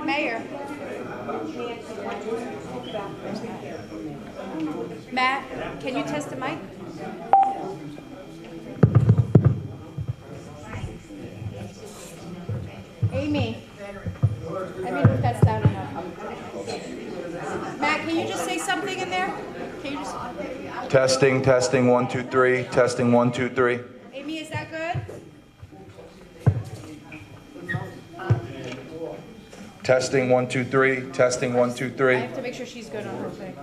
Mayor. Matt, can you test the mic? Amy. I mean, if that's loud enough. Matt, can you just say something in there? Can you just... Testing, testing, 1, 2, 3. Testing, 1, 2, 3. Amy, is that good? Testing, 1, 2, 3. Testing, 1, 2, 3. I have to make sure she's good on her thing.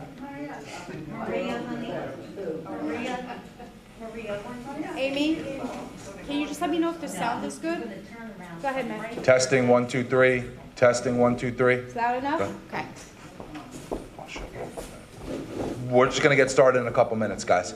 Amy, can you just let me know if the sound is good? Go ahead, Matt. Testing, 1, 2, 3. Testing, 1, 2, 3. Is loud enough? Okay. We're just going to get started in a couple minutes, guys.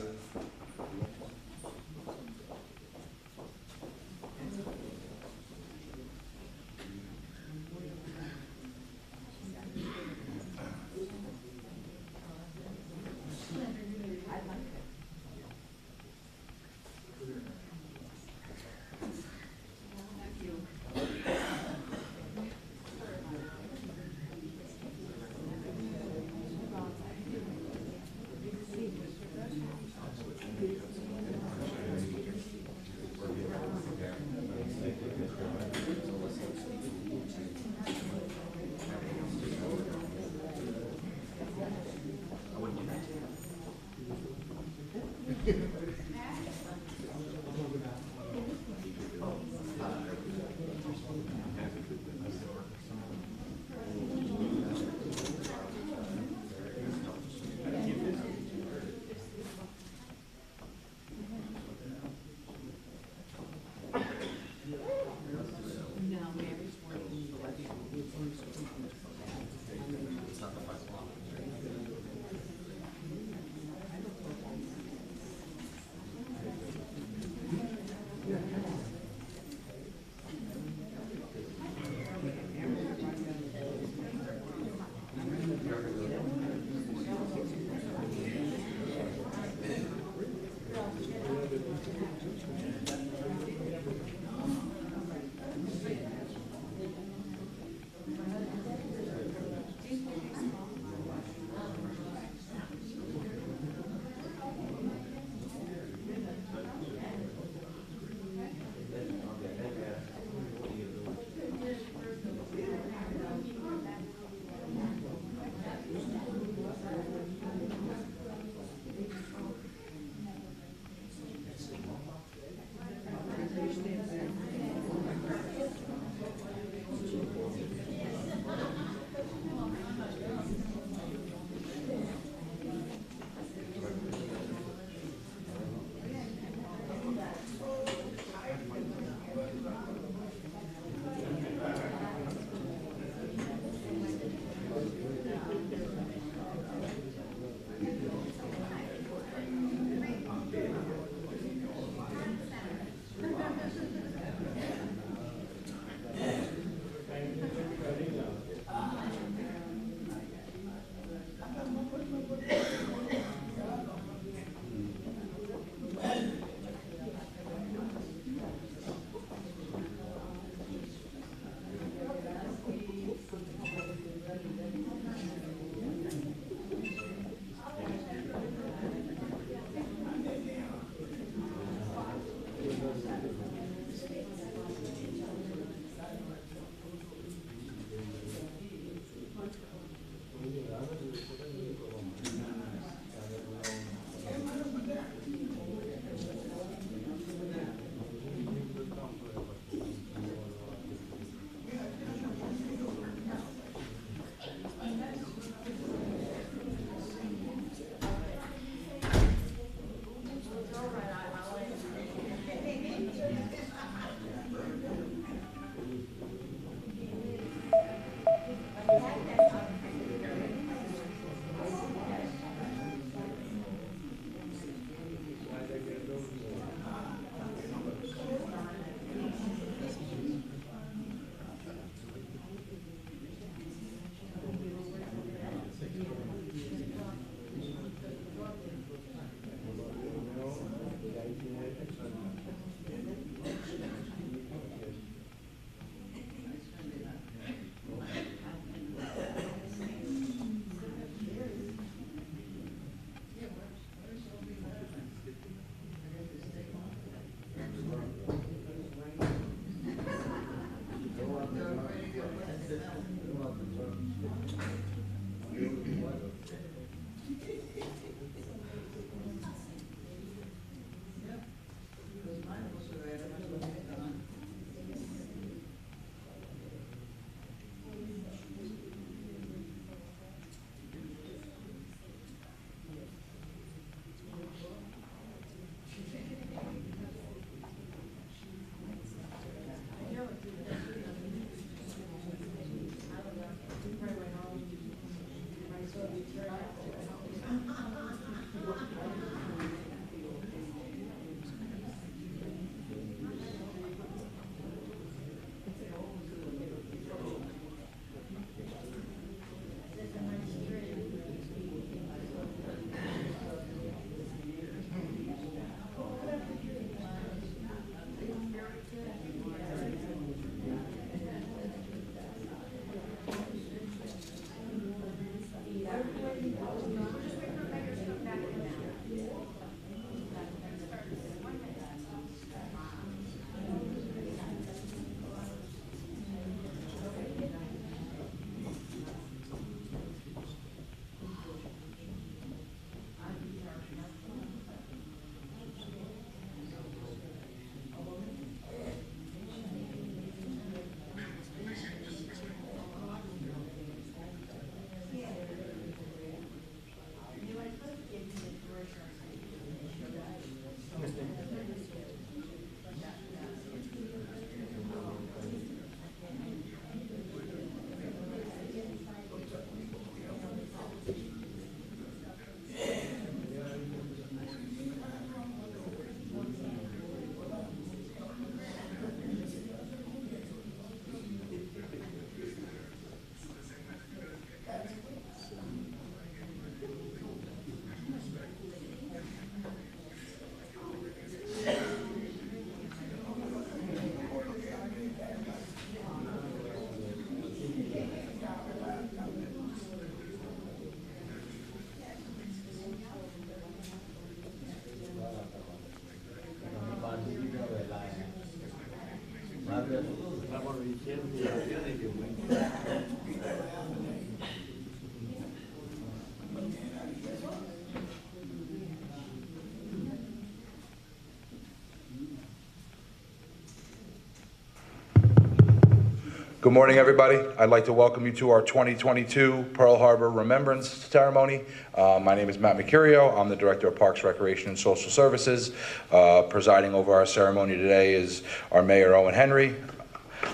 Good morning, everybody. I'd like to welcome you to our 2022 Pearl Harbor Remembrance Ceremony. My name is Matt Mercurio. I'm the Director of Parks, Recreation, and Social Services. Presiding over our ceremony today is our Mayor, Owen Henry.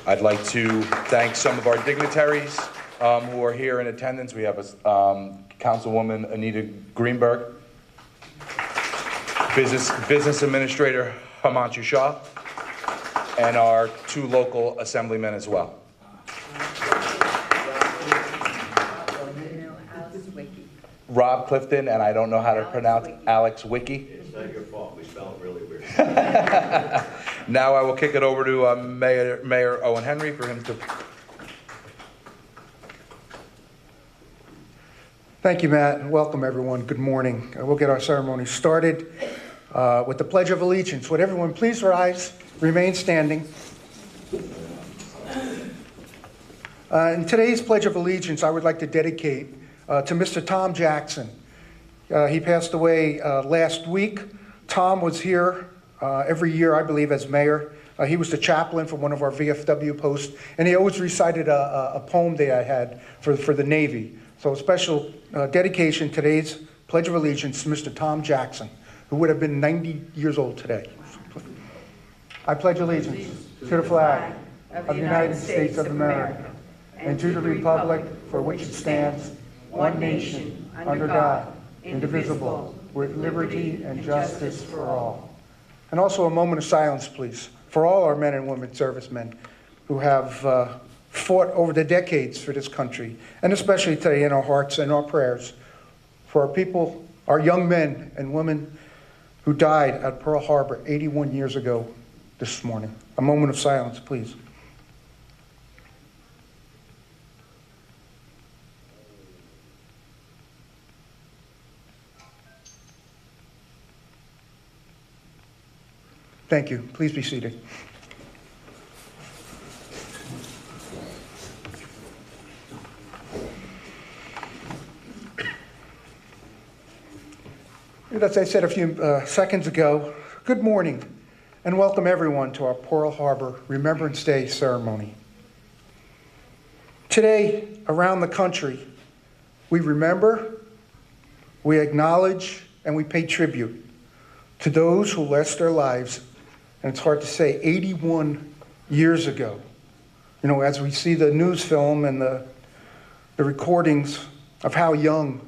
I'd like to thank some of our dignitaries who are here in attendance. We have Councilwoman Anita Greenberg, Business Administrator Himanshu Shah, and our two local assemblymen as well. Rob Clifton, and I don't know how to pronounce Alex Wiki. It's not your fault. We spell it really weird. Now I will kick it over to Mayor Owen Henry for him to. Thank you, Matt, and welcome everyone. Good morning. We'll get our ceremony started with the Pledge of Allegiance. Would everyone please rise, remain standing. In today's Pledge of Allegiance, I would like to dedicate to Mr. Tom Jackson. He passed away last week. Tom was here every year, I believe, as mayor. He was the chaplain for one of our VFW posts, and he always recited a poem that I had for the Navy. So a special dedication, today's Pledge of Allegiance to Mr. Tom Jackson, who would have been 90 years old today. I pledge allegiance to the flag of the United States of America and to the republic for which it stands, one nation, under God, indivisible, with liberty and justice for all. And also a moment of silence, please, for all our men and women servicemen who have fought over the decades for this country, and especially today in our hearts and our prayers for our people, our young men and women who died at Pearl Harbor 81 years ago this morning. A moment of silence, please. Thank you. Please be seated. As I said a few seconds ago, good morning and welcome everyone to our Pearl Harbor Remembrance Day ceremony. Today, around the country, we remember, we acknowledge, and we pay tribute to those who lost their lives, and it's hard to say, 81 years ago. You know, as we see the news film and the recordings of how young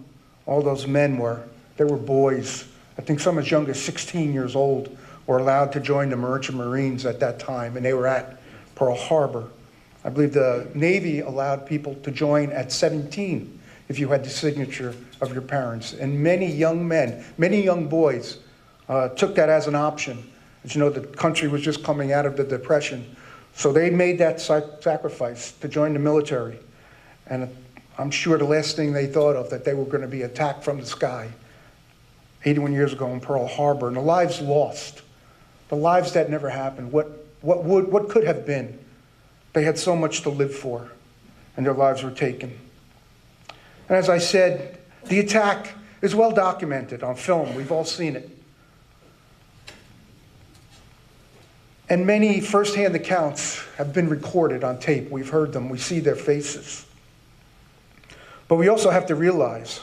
all those men were. They were boys. I think some as young as 16 years old were allowed to join the Merchant Marines at that time, and they were at Pearl Harbor. I believe the Navy allowed people to join at 17 if you had the signature of your parents. And many young men, many young boys took that as an option. As you know, the country was just coming out of the Depression. So they made that sacrifice to join the military. And I'm sure the last thing they thought of, that they were going to be attacked from the sky 81 years ago in Pearl Harbor. And the lives lost, the lives that never happened, what could have been. They had so much to live for, and their lives were taken. And as I said, the attack is well documented on film. We've all seen it. And many firsthand accounts have been recorded on tape. We've heard them. We see their faces. But we also have to realize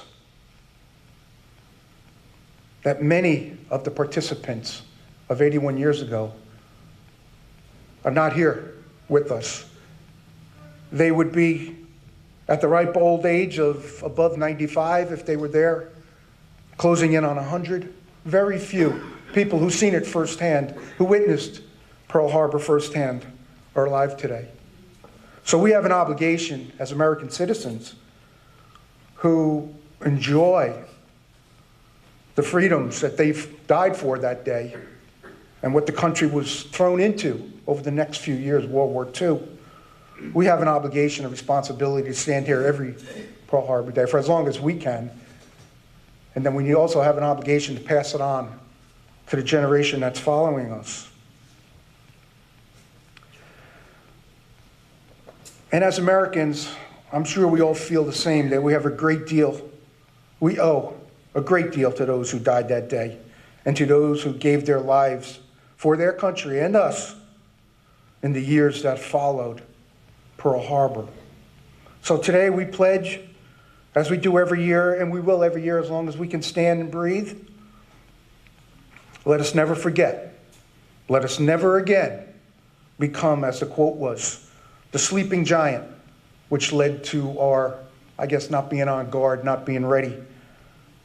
that many of the participants of 81 years ago are not here with us. They would be at the ripe old age of above 95 if they were there, closing in on 100. Very few people who've seen it firsthand, who witnessed Pearl Harbor firsthand, are alive today. So we have an obligation as American citizens who enjoy the freedoms that they've died for that day and what the country was thrown into over the next few years, World War II. We have an obligation, a responsibility to stand here every Pearl Harbor Day for as long as we can. And then we also have an obligation to pass it on to the generation that's following us. And as Americans, I'm sure we all feel the same, that we have a great deal, we owe a great deal to those who died that day and to those who gave their lives for their country and us in the years that followed Pearl Harbor. So today we pledge, as we do every year, and we will every year as long as we can stand and breathe, let us never forget. Let us never again become, as the quote was, the sleeping giant, which led to our, I guess, not being on guard, not being ready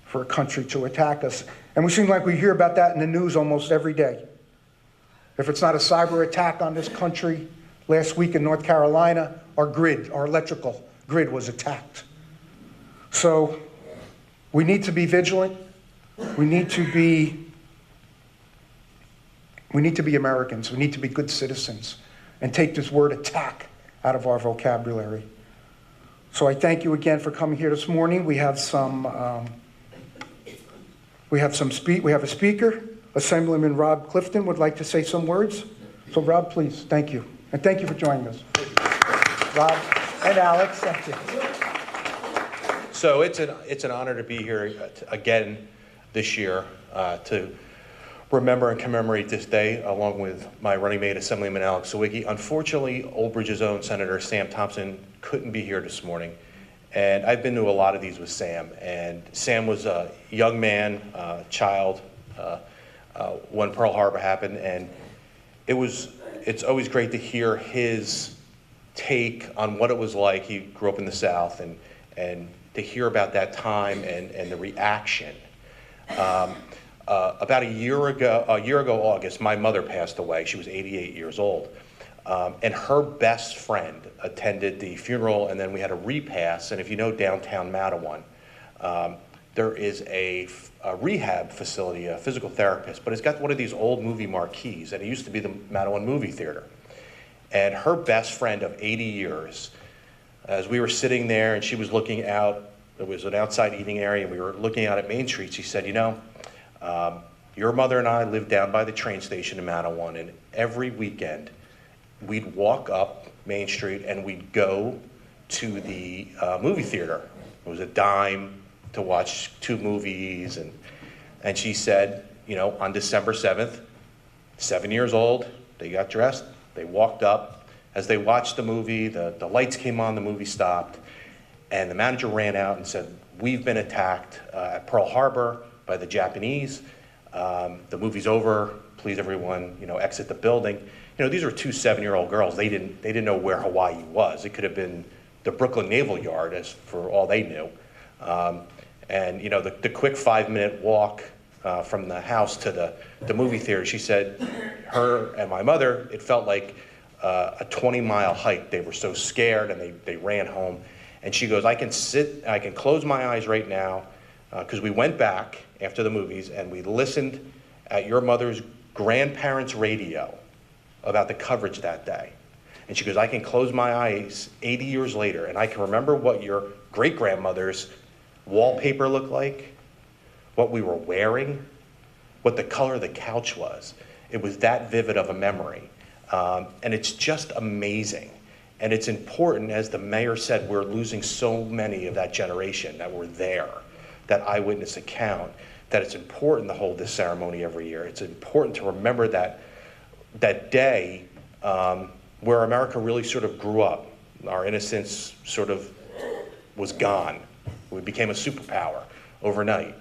for a country to attack us. And we seem like we hear about that in the news almost every day. If it's not a cyber attack on this country, last week in North Carolina, our grid, our electrical grid was attacked. So we need to be vigilant. We need to be Americans. We need to be good citizens and take this word attack out of our vocabulary. So I thank you again for coming here this morning. We have a speaker. Assemblyman Rob Clifton would like to say some words. So Rob, please, thank you. And thank you for joining us. Rob and Alex, thank you. So it's an honor to be here again this year to remember and commemorate this day, along with my running mate, Assemblyman Alex Sawicki. Unfortunately, Old Bridge's own Senator Sam Thompson couldn't be here this morning. And I've been to a lot of these with Sam. And Sam was a young man, child, when Pearl Harbor happened. And it's always great to hear his take on what it was like. He grew up in the South, and to hear about that time and the reaction. About a year ago August, my mother passed away. She was 88 years old. And her best friend attended the funeral, and then we had a repast. And if you know downtown Matawan, there is a rehab facility, a physical therapist, but it's got one of these old movie marquees, and it used to be the Matawan Movie Theater. And her best friend of 80 years, as we were sitting there and she was looking out, there was an outside eating area, and we were looking out at Main Street, she said, you know, your mother and I lived down by the train station in Matawan, and every weekend we'd walk up Main Street and we'd go to the movie theater. It was a dime to watch 2 movies, and she said, you know, on December 7th, 7 years old, they got dressed, they walked up. As they watched the movie, the lights came on, the movie stopped, and the manager ran out and said, we've been attacked at Pearl Harbor by the Japanese. The movie's over. Please, everyone, you know, exit the building. You know, these were 2 7-year-old girls. They didn't know where Hawaii was. It could have been the Brooklyn Naval Yard, as for all they knew. And you know, the quick 5-minute walk from the house to the movie theater, she said, her and my mother, it felt like a 20-mile hike. They were so scared, and they ran home. And she goes, I can close my eyes right now, because we went back after the movies and we listened at your mother's grandparents' radio about the coverage that day. And she goes, I can close my eyes 80 years later, and I can remember what your great-grandmother's wallpaper looked like, what we were wearing, what the color of the couch was. It was that vivid of a memory. And it's just amazing. And it's important, as the mayor said, we're losing so many of that generation that were there, that eyewitness account, that it's important to hold this ceremony every year. It's important to remember that day where America really sort of grew up. Our innocence sort of was gone. We became a superpower overnight.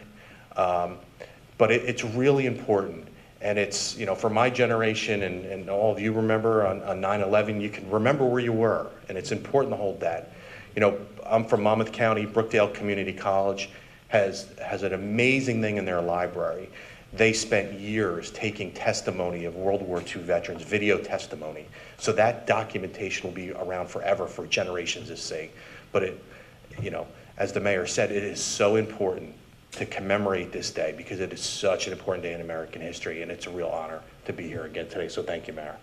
But it's really important. And it's, you know, for my generation, and all of you remember on 9/11, you can remember where you were, and it's important to hold that. You know, I'm from Monmouth County. Brookdale Community College has an amazing thing in their library. They spent years taking testimony of World War II veterans, video testimony. So that documentation will be around forever for generations to see. But it, you know, as the mayor said, it is so important to commemorate this day because it is such an important day in American history, and it's a real honor to be here again today. So thank you, Mayor.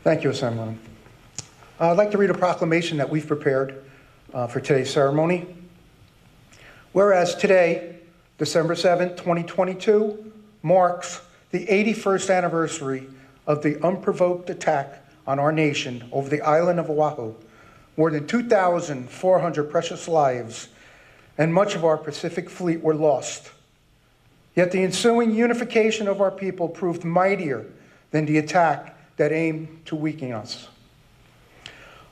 Thank you, Assemblyman. I'd like to read a proclamation that we've prepared for today's ceremony. Whereas today, December 7th, 2022 marks the 81st anniversary of the unprovoked attack on our nation over the island of Oahu. More than 2,400 precious lives and much of our Pacific fleet were lost. Yet the ensuing unification of our people proved mightier than the attack that aimed to weaken us.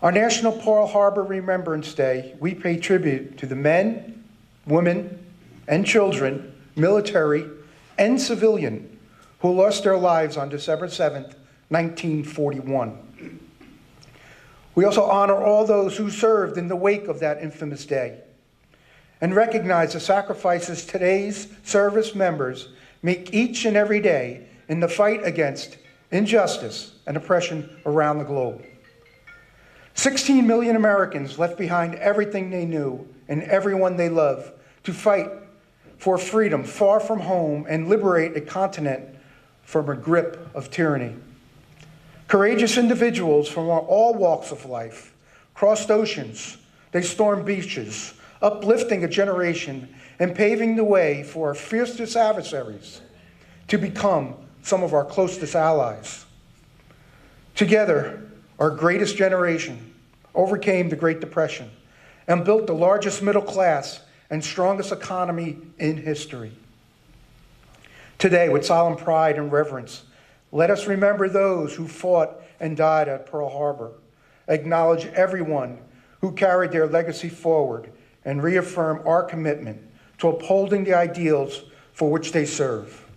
On National Pearl Harbor Remembrance Day, we pay tribute to the men, women, and children, military and civilian, who lost their lives on December 7th, 1941. We also honor all those who served in the wake of that infamous day and recognize the sacrifices today's service members make each and every day in the fight against injustice and oppression around the globe. 16 million Americans left behind everything they knew and everyone they love to fight for freedom far from home and liberate a continent from a grip of tyranny. Courageous individuals from all walks of life crossed oceans, they stormed beaches, uplifting a generation and paving the way for our fiercest adversaries to become some of our closest allies. Together, our greatest generation overcame the Great Depression and built the largest middle class and strongest economy in history. Today, with solemn pride and reverence, let us remember those who fought and died at Pearl Harbor, acknowledge everyone who carried their legacy forward, and reaffirm our commitment to upholding the ideals for which they serve.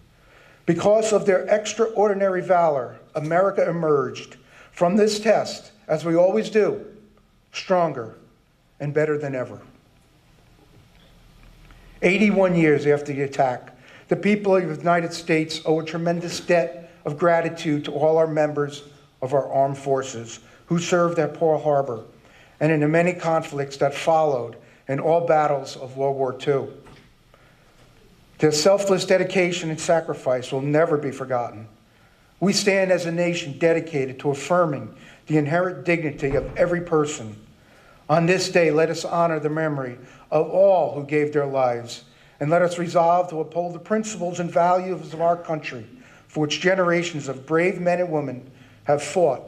Because of their extraordinary valor, America emerged from this test, as we always do, stronger and better than ever. 81 years after the attack, the people of the United States owe a tremendous debt of gratitude to all our members of our armed forces who served at Pearl Harbor and in the many conflicts that followed in all battles of World War II. Their selfless dedication and sacrifice will never be forgotten. We stand as a nation dedicated to affirming the inherent dignity of every person. On this day, let us honor the memory of all who gave their lives, and let us resolve to uphold the principles and values of our country, for which generations of brave men and women have fought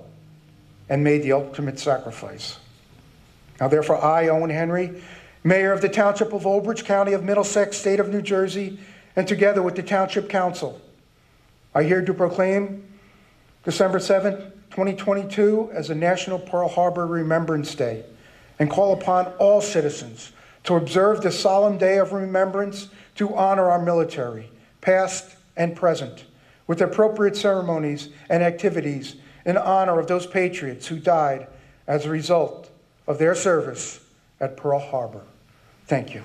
and made the ultimate sacrifice. Now, therefore, I, Owen Henry, Mayor of the Township of Old Bridge, County of Middlesex, State of New Jersey, and together with the Township Council, I hereby proclaim December 7th, 2022 as a National Pearl Harbor Remembrance Day, and call upon all citizens to observe this solemn day of remembrance to honor our military, past and present, with appropriate ceremonies and activities in honor of those patriots who died as a result of their service at Pearl Harbor. Thank you.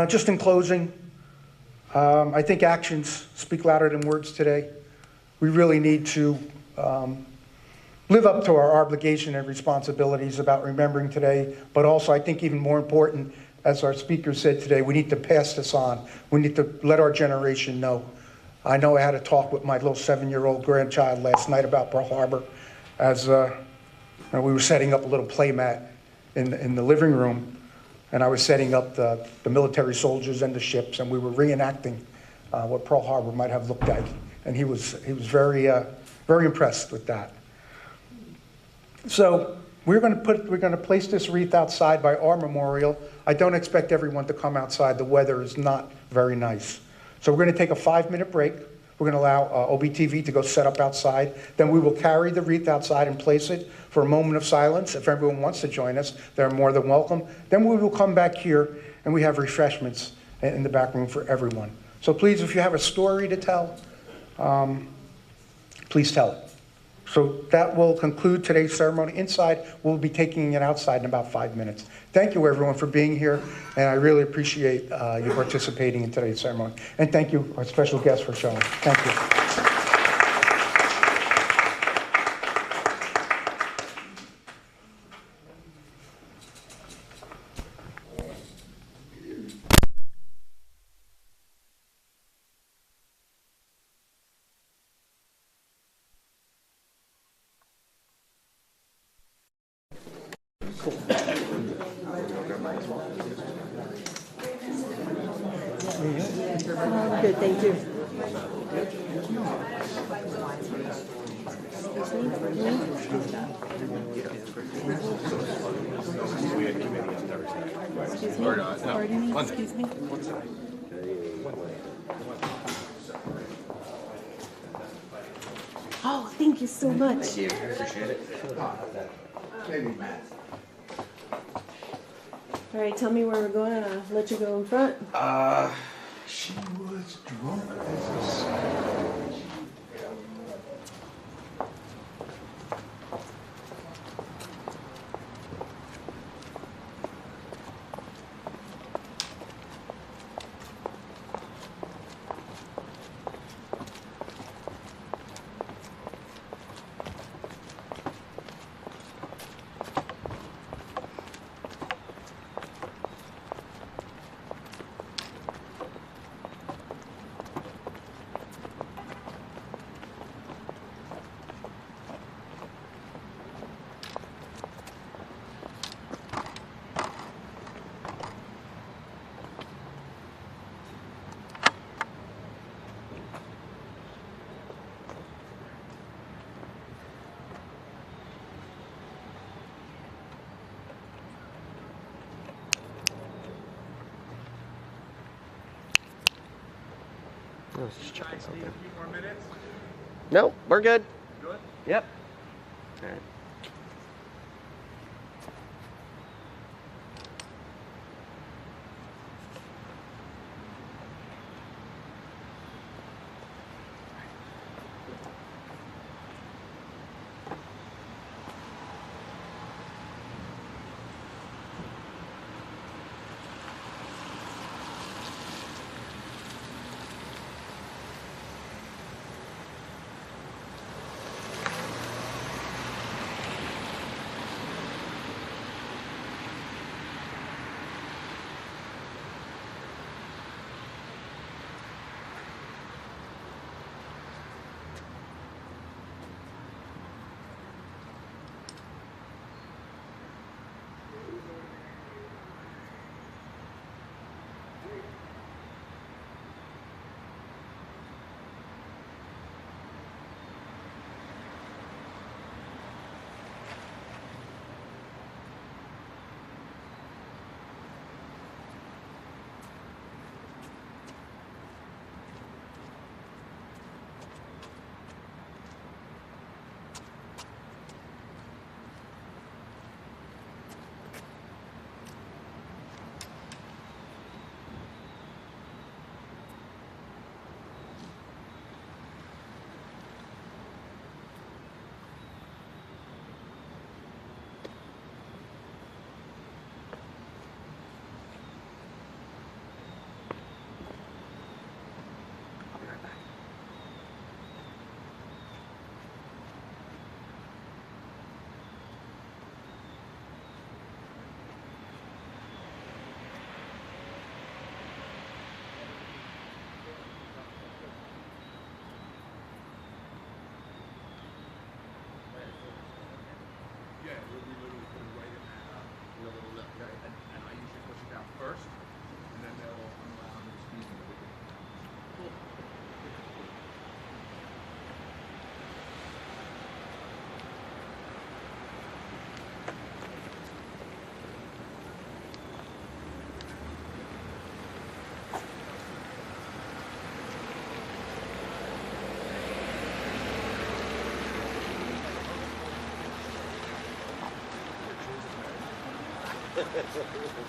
Just in closing, I think actions speak louder than words today. We really need to live up to our obligation and responsibilities about remembering today, but also I think even more important, as our speaker said today, we need to pass this on. We need to let our generation know. I know I had a talk with my little 7-year-old grandchild last night about Pearl Harbor as we were setting up a little play mat in the living room, and I was setting up the military soldiers and the ships, and we were reenacting what Pearl Harbor might have looked like, and he was very impressed with that. So we're going to place this wreath outside by our memorial. I don't expect everyone to come outside. The weather is not very nice. So we're going to take a 5-minute break. We're going to allow OBTV to go set up outside. Then we will carry the wreath outside and place it for a moment of silence. If everyone wants to join us, they're more than welcome. Then we will come back here, and we have refreshments in the back room for everyone. So please, if you have a story to tell, please tell it. So that will conclude today's ceremony inside. We'll be taking it outside in about 5 minutes. Thank you, everyone, for being here, and I really appreciate you participating in today's ceremony. And thank you, our special guest, for showing. Thank you. Good, thank you. Excuse me? Pardon me, excuse me? Oh, thank you so much. All right, tell me where we're going and I'll let you go in front. She was drunk as a I was just checking something. A few more minutes? No, we're good. Good? Yep. All right.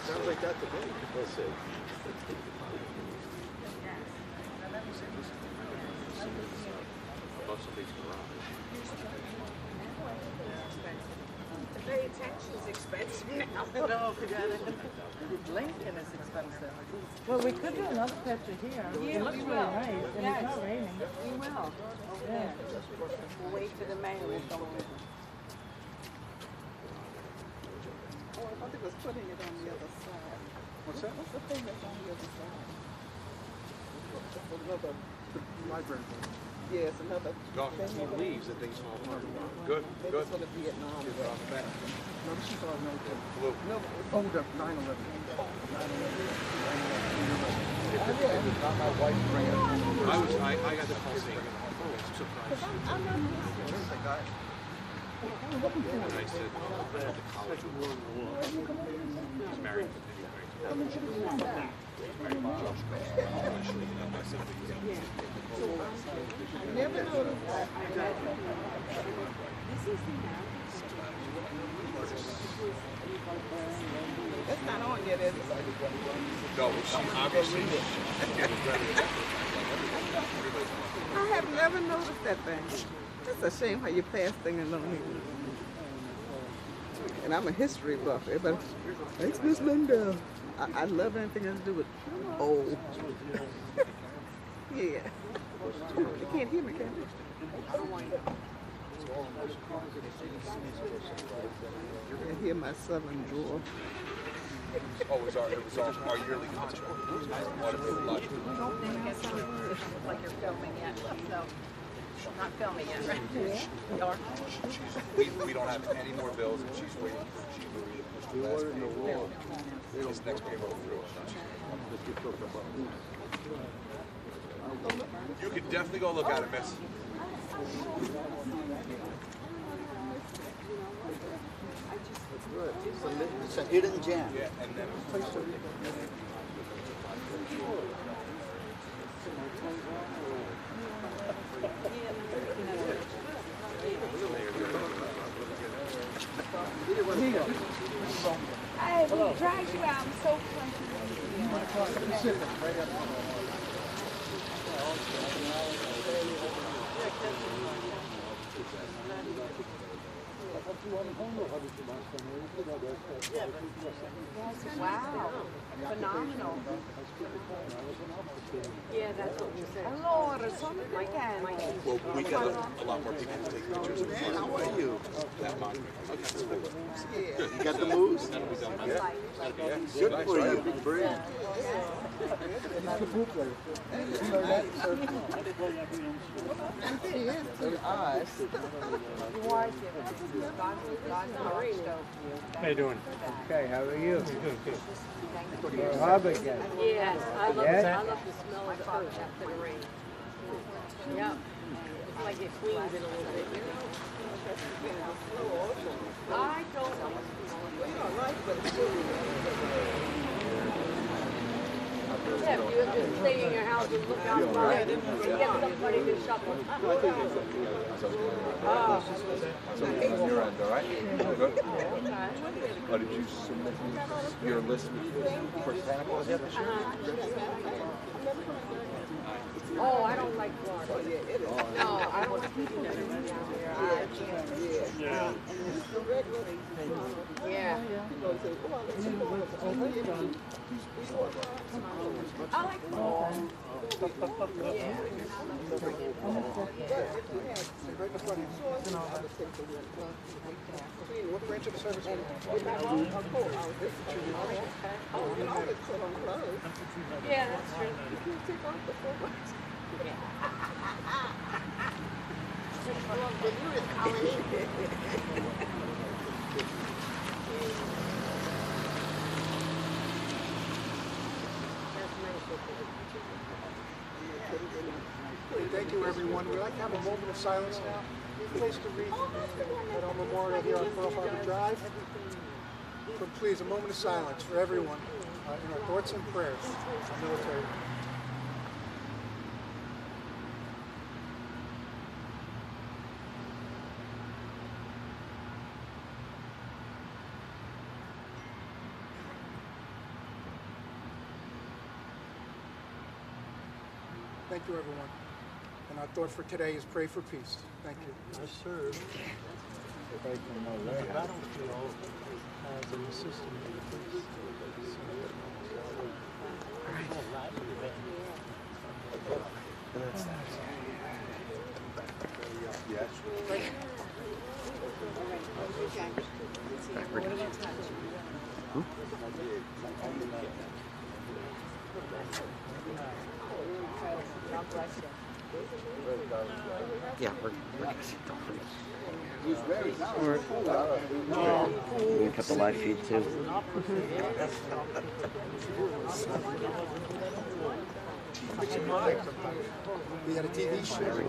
Sounds like that to me. We'll see. Above somebody's garage. Very attention's expensive now. No, forget it. Lincoln is expensive. Well, we could do another picture here. Yeah, It looks we really will. nice, and Yes. it's not raining. We will. Over there. We'll wait for the mayor. We'll go over. Oh, I thought it was putting it on the other side. What's that? What's the thing that's on the other side? What about the library? Yes, another. She leaves and things fall apart. Good, good. For the Vietnam. No, this is our Blue. No, oh, the 9/11. Not my wife bringing it. I got the call saying, oh, it's surprised. And I said, oh, I went to college. He's married. Never noticed. That's not on yet, is it? No, she obviously. I have never noticed that thing. It's a shame how you pass things and don't even. And I'm a history buff. Everybody, thanks, Miss Linda. I love anything that has to do with old. Yeah. You can't hear me, can you? I hear my southern drawer. Oh, it was our yearly contract. Like you're filming yet, so not filming yet, right? You are? We don't have any more bills, and she's waiting for Chief Louis to push the last payroll. This next payroll through. You can definitely go look at it, miss. It's a hidden gem. Yeah, and then Hey, we dragged you out. I'm so Wow. Phenomenal. Yeah, that's what we said. Allora, sono weekend. well, we got a lot more people to take pictures of. Man, how are you? That monument. You got the moves? Yeah. Good for you. Big brain. How you doing? Okay, how are you? Yes, I love the smell of the earth after the rain. Yep. It's like it cleans it a little bit, you know? I don't Yeah, if you just stay in your house and look outside and get somebody to shovel. On your end, all right? Good. Oh, did you submit your list for Santa Claus yet this year? Oh, I don't like Florida. No, I don't like people that are down there. I can't. Yeah. I like fall. Yeah. What branch of the service? Yeah, that's true. Thank you, everyone. We'd like to have a moment of silence now. Place to read at our memorial here on Pearl Harbor Drive. So please, a moment of silence for everyone in our thoughts and prayers, our military. Thank you, everyone. And our thought for today is pray for peace. Thank you. I served the battlefield as an assistant in the police. God bless you. Yeah, we're gonna see He's ready now. We can cut the live feed too. We had a TV show.